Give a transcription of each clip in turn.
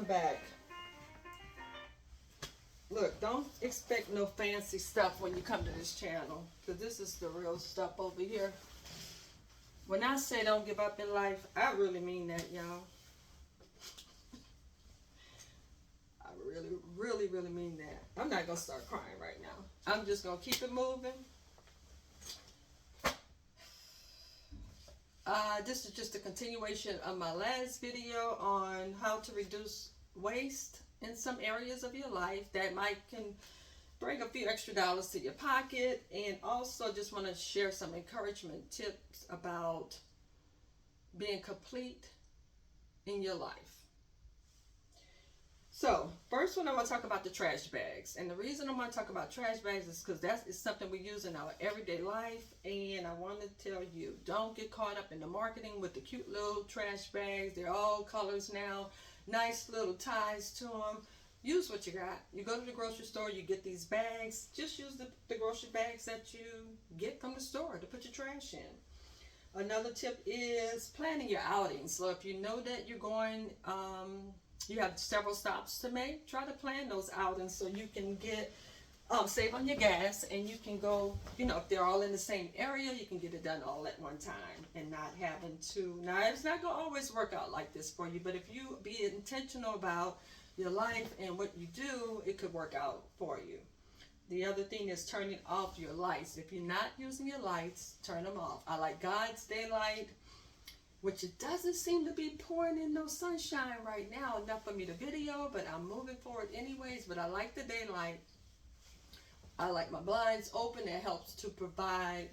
back. Look, don't expect no fancy stuff when you come to this channel, because this is the real stuff over here. When I say don't give up in life, I really mean that, y'all. I really mean that. I'm not going to start crying right now. I'm just going to keep it moving. This is just a continuation of my last video on how to reduce waste in some areas of your life that can bring a few extra dollars to your pocket, and also just want to share some encouragement tips about being complete in your life. So first one, I want to talk about the trash bags, and the reason I want to talk about trash bags is because that is something we use in our everyday life. And I want to tell you, don't get caught up in the marketing with the cute little trash bags. They're all colors now, nice little ties to them. Use what you got. You go to the grocery store, you get these bags. Just use the grocery bags that you get from the store to put your trash in. Another tip is planning your outings. So if you know that you're going, you have several stops to make, try to plan those outings so you can get, save on your gas, and you can go, if they're all in the same area, you can get it done all at one time and not having to. Now, it's not going to always work out like this for you, but if you be intentional about your life and what you do, it could work out for you. The other thing is turning off your lights. If you're not using your lights, turn them off. I like God's daylight, which it doesn't seem to be pouring in no sunshine right now enough for me to video, but I'm moving forward anyways. But I like the daylight. I like my blinds open. That helps to provide,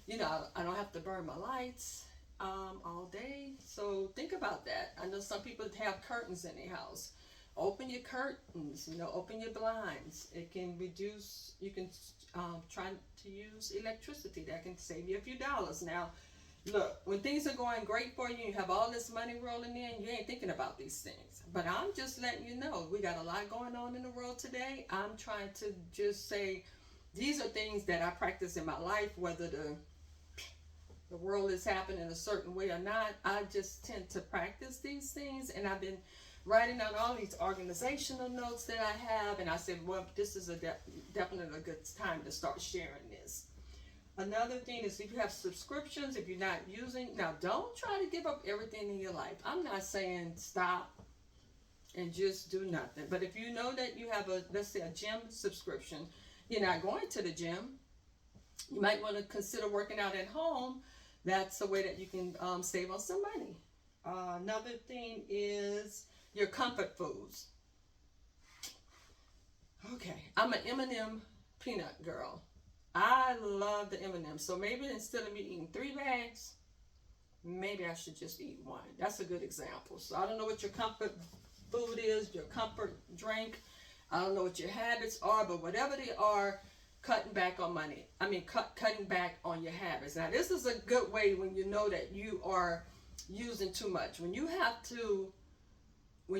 I don't have to burn my lights all day. So think about that. I know some people have curtains in their house. Open your curtains, open your blinds. It can reduce, you can try to use electricity. That can save you a few dollars. Now, look, when things are going great for you, you have all this money rolling in, you ain't thinking about these things. But I'm just letting you know, we got a lot going on in the world today. I'm trying to just say, these are things that I practice in my life, whether the world is happening a certain way or not. I just tend to practice these things, and I've been writing down all these organizational notes that I have, and I said, well, this is definitely a good time to start sharing this. Another thing is, if you have subscriptions, if you're not using, now don't try to give up everything in your life. I'm not saying stop and just do nothing, but if you know that you have let's say a gym subscription, you're not going to the gym, you might want to consider working out at home. That's a way that you can save on some money. Another thing is your comfort foods. Okay, I'm an M&M peanut girl. I love the M&Ms. So maybe instead of me eating 3 bags, maybe I should just eat 1. That's a good example. So I don't know what your comfort food is, your comfort drink. I don't know what your habits are, but whatever they are, cutting back on money. Cutting back on your habits. Now, this is a good way when you know that you are using too much. When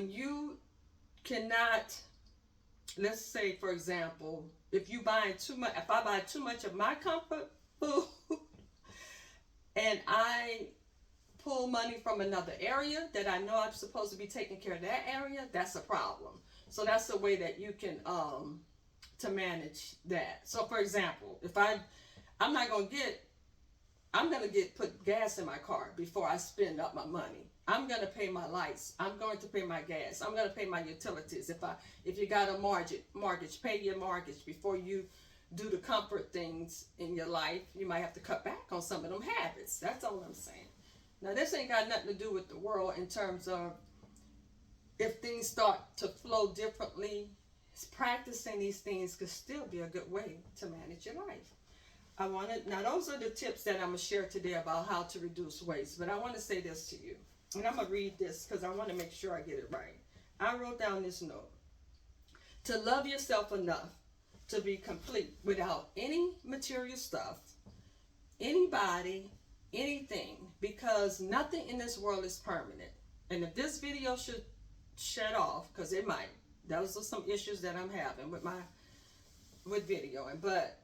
you cannot, let's say, for example, if I buy too much of my comfort food and I pull money from another area that I know I'm supposed to be taking care of that area, that's a problem. So that's a way that you can to manage that. So for example, if I'm going to put gas in my car before I spend up my money. I'm going to pay my lights. I'm going to pay my gas. I'm going to pay my utilities. If you got a mortgage, pay your mortgage before you do the comfort things in your life. You might have to cut back on some of them habits. That's all I'm saying. Now, this ain't got nothing to do with the world in terms of if things start to flow differently. Practicing these things could still be a good way to manage your life. Now those are the tips that I'm going to share today about how to reduce waste. But I want to say this to you. And I'm going to read this because I want to make sure I get it right. I wrote down this note. To love yourself enough to be complete without any material stuff, anybody, anything, because nothing in this world is permanent. And if this video should shut off, because it might, those are some issues that I'm having with videoing, but